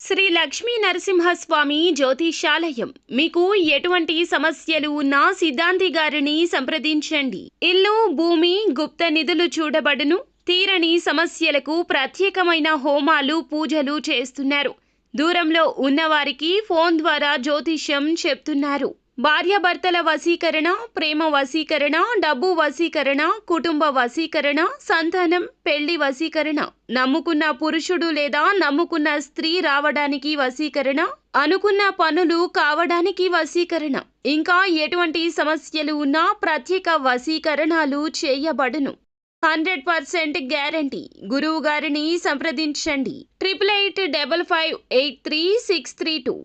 శ్రీ లక్ష్మీ నరసింహస్వామి జ్యోతిషాలయం. మీకు ఎటువంటి సమస్యలు ఉన్నా సిద్ధాంతి గారిని సంప్రదించండి. ఇల్లు, భూమి, గుప్త నిధులు చూడబడును. తీరని సమస్యలకు ప్రత్యేకమైన హోమాలు, పూజలు చేస్తున్నారు. దూరంలో ఉన్నవారికి ఫోన్ ద్వారా జ్యోతిష్యం చెప్తున్నారు. భార్యాభర్తల వశీకరణ, ప్రేమ వశీకరణ, డబ్బు వశీకరణ, కుటుంబ వశీకరణ, సంతానం, పెళ్లి వశీకరణ, నమ్ముకున్న పురుషుడు లేదా నమ్ముకున్న స్త్రీ రావడానికి వశీకరణ, అనుకున్న పనులు కావడానికి వశీకరణ, ఇంకా ఎటువంటి సమస్యలు ఉన్నా ప్రత్యేక వశీకరణాలు చేయబడును. 100% గ్యారంటీ. గురువు గారిని సంప్రదించండి. 8855583632.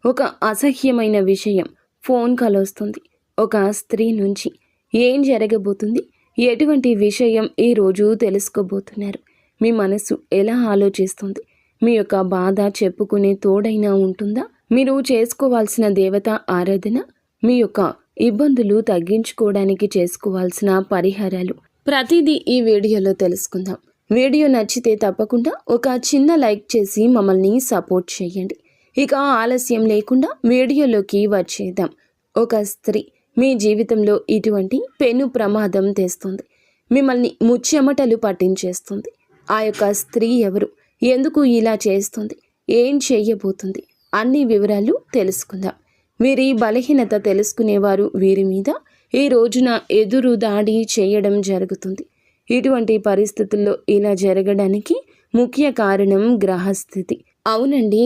ఒక అసహ్యమైన విషయం ఫోన్ కాల్ వస్తుంది. ఒక స్త్రీ నుంచి ఏం జరగబోతుంది, ఎటువంటి విషయం ఈరోజు తెలుసుకోబోతున్నారు, మీ మనసు ఎలా ఆలోచిస్తుంది, మీ యొక్క బాధ చెప్పుకునే తోడైనా ఉంటుందా, మీరు చేసుకోవాల్సిన దేవత ఆరాధన, మీ యొక్క ఇబ్బందులు తగ్గించుకోవడానికి చేసుకోవాల్సిన పరిహారాలు, ప్రతిదీ ఈ వీడియోలో తెలుసుకుందాం. వీడియో నచ్చితే తప్పకుండా ఒక చిన్న లైక్ చేసి మమ్మల్ని సపోర్ట్ చేయండి. ఇక ఆలస్యం లేకుండా వీడియోలోకి వచ్చేద్దాం. ఒక స్త్రీ మీ జీవితంలో ఇటువంటి పెను ప్రమాదం తెస్తుంది. మిమ్మల్ని ముచ్చెమటలు పట్టించేస్తుంది. ఆ యొక్క స్త్రీ ఎవరు, ఎందుకు ఇలా చేస్తుంది, ఏం చేయబోతుంది, అన్ని వివరాలు తెలుసుకుందాం. వీరి బలహీనత తెలుసుకునేవారు వీరి మీద ఈ రోజున ఎదురు దాడి చేయడం జరుగుతుంది. ఇటువంటి పరిస్థితుల్లో ఇలా జరగడానికి ముఖ్య కారణం గ్రహస్థితి. అవునండి,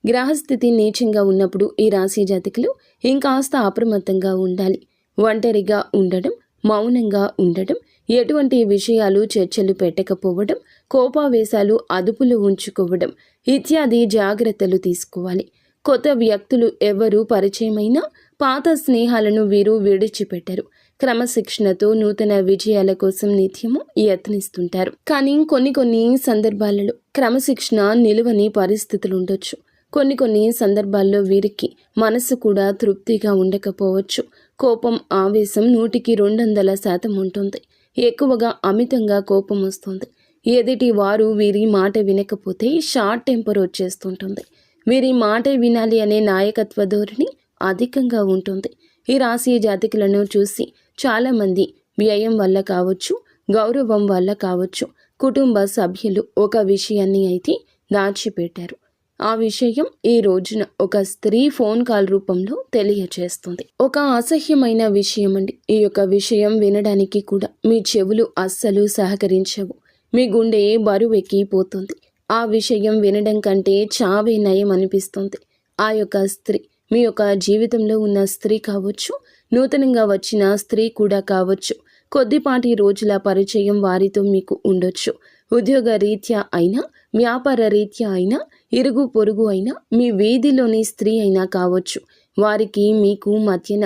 గ్రహస్థితి నీచంగా ఉన్నప్పుడు ఈ రాశి జాతకులు ఇంకాస్త అప్రమత్తంగా ఉండాలి. ఒంటరిగా ఉండడం, మౌనంగా ఉండడం, ఎటువంటి విషయాలు చర్చలు పెట్టకపోవడం, కోపావేశాలు అదుపులో ఉంచుకోవడం ఇత్యాది జాగ్రత్తలు తీసుకోవాలి. కొత్త వ్యక్తులు ఎవరు పరిచయమైనా పాత స్నేహాలను వీరు విడిచిపెట్టరు. క్రమశిక్షణతో నూతన విజయాల కోసం నిత్యము యత్నిస్తుంటారు. కానీ కొన్ని సందర్భాలలో క్రమశిక్షణ నిలువని పరిస్థితులు ఉండొచ్చు. కొన్ని సందర్భాల్లో వీరికి మనసు కూడా తృప్తిగా ఉండకపోవచ్చు. కోపం, ఆవేశం 100% ఉంటుంది. ఎక్కువగా అమితంగా కోపం వస్తుంది. ఎదుటి వారు వీరి మాట వినకపోతే షార్ట్ టెంపర్ వచ్చేస్తుంటుంది. వీరి మాట వినాలి అనే నాయకత్వ ధోరణి అధికంగా ఉంటుంది. ఈ రాశి జాతకులను చూసి చాలామంది వ్యయం వల్ల కావచ్చు, గౌరవం వల్ల కావచ్చు, కుటుంబ సభ్యులు ఒక విషయాన్ని అయితే దాచిపెట్టారు. ఆ విషయం ఈ రోజున ఒక స్త్రీ ఫోన్ కాల్ రూపంలో తెలియచేస్తుంది. ఒక అసహ్యమైన విషయం అండి. ఈ యొక్క విషయం వినడానికి కూడా మీ చెవులు అస్సలు సహకరించవు. మీ గుండె బరువెక్కిపోతుంది. ఆ విషయం వినడం కంటే చావే నయం అనిపిస్తుంది. ఆ యొక్క స్త్రీ మీ యొక్క జీవితంలో ఉన్న స్త్రీ కావచ్చు, నూతనంగా వచ్చిన స్త్రీ కూడా కావచ్చు. కొద్దిపాటి రోజుల పరిచయం వారితో మీకు ఉండొచ్చు. ఉద్యోగ రీత్యా అయినా, వ్యాపార రీత్యా అయినా, ఇరుగు పొరుగు అయినా, మీ వీధిలోని స్త్రీ అయినా కావచ్చు. వారికి మీకు మధ్యన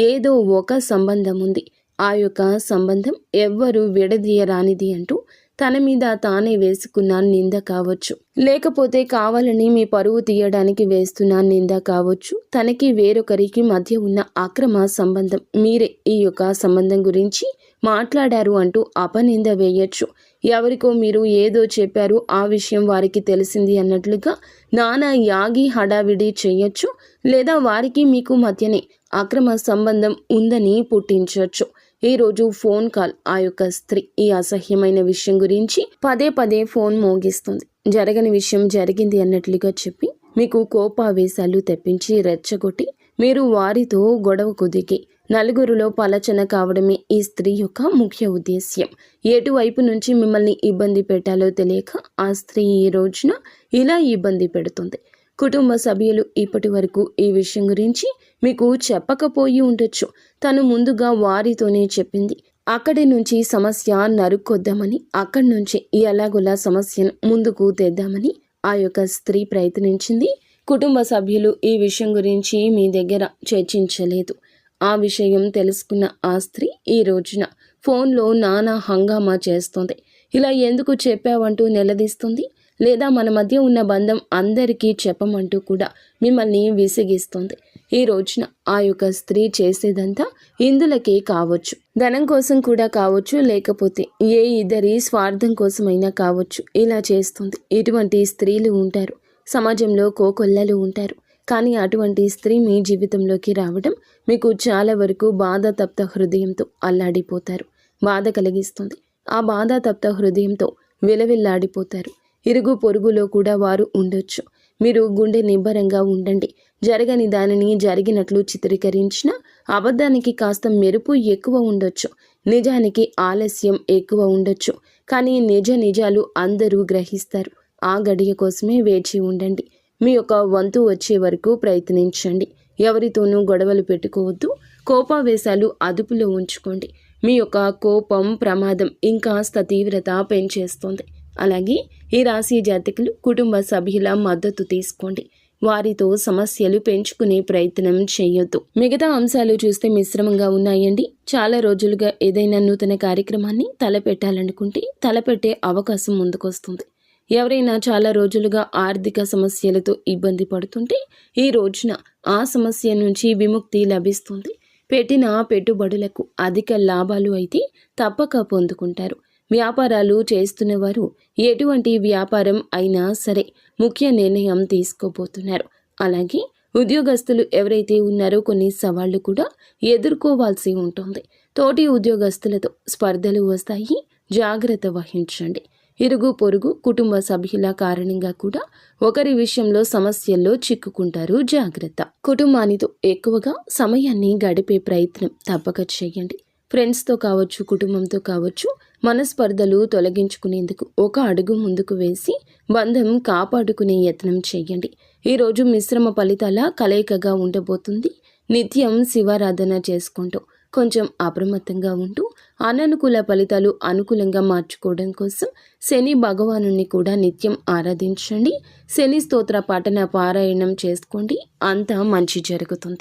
ఏదో ఒక సంబంధం ఉంది. ఆ యొక్క సంబంధం ఎవ్వరూ విడదీయరానిది అంటూ తన మీద తానే వేసుకున్న నింద కావచ్చు, లేకపోతే కావాలని మీ పరువు తీయడానికి వేస్తున్న నింద కావచ్చు. తనకి వేరొకరికి మధ్య ఉన్న అక్రమ సంబంధం, మీరే ఈ యొక్క సంబంధం గురించి మాట్లాడారు అంటూ అపనింద వేయచ్చు. ఎవరికో మీరు ఏదో చెప్పారు, ఆ విషయం వారికి తెలిసింది అన్నట్లుగా నానా యాగి హడావిడి చేయొచ్చు. లేదా వారికి మీకు మధ్యనే అక్రమ సంబంధం ఉందని పుట్టించవచ్చు. ఈరోజు ఫోన్ కాల్ ఆ యొక్క స్త్రీ ఈ అసహ్యమైన విషయం గురించి పదే ఫోన్ మోగిస్తుంది. జరగని విషయం జరిగింది అన్నట్లుగా చెప్పి మీకు కోపావేశాలు తెప్పించి రెచ్చగొట్టి మీరు వారితో గొడవకు దిగి నలుగురిలో పలచన కావడమే ఈ స్త్రీ యొక్క ముఖ్య ఉద్దేశ్యం. ఎటువైపు నుంచి మిమ్మల్ని ఇబ్బంది పెట్టాలో తెలియక ఆ స్త్రీ ఈ రోజున ఇలా ఇబ్బంది పెడుతుంది. కుటుంబ సభ్యులు ఇప్పటి వరకు ఈ విషయం గురించి మీకు చెప్పకపోయి ఉండొచ్చు. తను ముందుగా వారితోనే చెప్పింది. అక్కడి నుంచి సమస్య నరుక్కొద్దామని, అక్కడి నుంచి ఎలాగోలా సమస్యను ముందుకు తెద్దామని ఆ యొక్క స్త్రీ ప్రయత్నించింది. కుటుంబ సభ్యులు ఈ విషయం గురించి మీ దగ్గర చర్చించలేదు. ఆ విషయం తెలుసుకున్న ఆ స్త్రీ ఈ రోజున ఫోన్లో నానా హంగామా చేస్తుంది. ఇలా ఎందుకు చెప్పావంటూ నిలదీస్తుంది. లేదా మన మధ్య ఉన్న బంధం అందరికీ చెప్పమంటూ కూడా మిమ్మల్ని విసిగిస్తుంది. ఈ రోజున ఆ యొక్క స్త్రీ చేసేదంతా ఇందులకే కావచ్చు, ధనం కోసం కూడా కావచ్చు, లేకపోతే ఏ ఇద్దరి స్వార్థం కోసమైనా కావచ్చు ఇలా చేస్తుంది. ఇటువంటి స్త్రీలు ఉంటారు. సమాజంలో కోకొల్లలు ఉంటారు. కానీ అటువంటి స్త్రీ మీ జీవితంలోకి రావడం మీకు చాలా వరకు బాధాతప్త హృదయంతో అల్లాడిపోతారు. బాధ కలిగిస్తుంది. ఆ బాధాతప్త హృదయంతో విలవిల్లాడిపోతారు. ఇరుగు పొరుగులో కూడా వారు ఉండొచ్చు. మీరు గుండె నిబ్బరంగా ఉండండి. జరగని దానిని జరిగినట్లు చిత్రీకరించిన అబద్ధానికి కాస్త మెరుపు ఎక్కువ ఉండొచ్చు. నిజానికి ఆలస్యం ఎక్కువ ఉండొచ్చు. కానీ నిజాలు అందరూ గ్రహిస్తారు. ఆ గడియ కోసమే వేచి ఉండండి. మీ యొక్క వంతు వచ్చే వరకు ప్రయత్నించండి. ఎవరితోనూ గొడవలు పెట్టుకోవద్దు. కోపావేశాలు అదుపులో ఉంచుకోండి. మీ యొక్క కోపం ప్రమాదం ఇంకాస్త తీవ్రత పెంచేస్తుంది. అలాగే ఈ రాశి జాతకులు కుటుంబ సభ్యుల మద్దతు తీసుకోండి. వారితో సమస్యలు పెంచుకునే ప్రయత్నం చేయొద్దు. మిగతా అంశాలు చూస్తే మిశ్రమంగా ఉన్నాయండి. చాలా రోజులుగా ఏదైనా నూతన కార్యక్రమాన్ని తలపెట్టాలనుకుంటే తలపెట్టే అవకాశం ముందుకొస్తుంది. ఎవరైనా చాలా రోజులుగా ఆర్థిక సమస్యలతో ఇబ్బంది పడుతుంటే ఈ రోజున ఆ సమస్య నుంచి విముక్తి లభిస్తుంది. పెట్టిన పెట్టుబడులకు అధిక లాభాలు అయితే తప్పక పొందుకుంటారు. వ్యాపారాలు చేస్తున్నవారు ఎటువంటి వ్యాపారం అయినా సరే ముఖ్య నిర్ణయం తీసుకోబోతున్నారు. అలాగే ఉద్యోగస్తులు ఎవరైతే ఉన్నారో కొన్ని సవాళ్లు కూడా ఎదుర్కోవాల్సి ఉంటుంది. తోటి ఉద్యోగస్తులతో స్పర్ధలు వస్తాయి. జాగ్రత్త వహించండి. ఇరుగు పొరుగు కుటుంబ సభ్యుల కారణంగా కూడా ఒకరి విషయంలో సమస్యల్లో చిక్కుకుంటారు. జాగ్రత్త. కుటుంబానితో ఎక్కువగా సమయాన్ని గడిపే ప్రయత్నం తప్పక చేయండి. ఫ్రెండ్స్తో కావచ్చు, కుటుంబంతో కావచ్చు, మనస్పర్ధలు తొలగించుకునేందుకు ఒక అడుగు ముందుకు వేసి బంధం కాపాడుకునే యత్నం చేయండి. ఈరోజు మిశ్రమ ఫలితాల కలయికగా ఉండబోతుంది. నిత్యం శివారాధన చేసుకుంటూ కొంచెం అప్రమత్తంగా ఉంటూ అననుకూల ఫలితాలు అనుకూలంగా మార్చుకోవడం కోసం శని భగవానుని కూడా నిత్యం ఆరాధించండి. శని స్తోత్ర పఠన పారాయణం చేసుకోండి. అంతా మంచి జరుగుతుంది.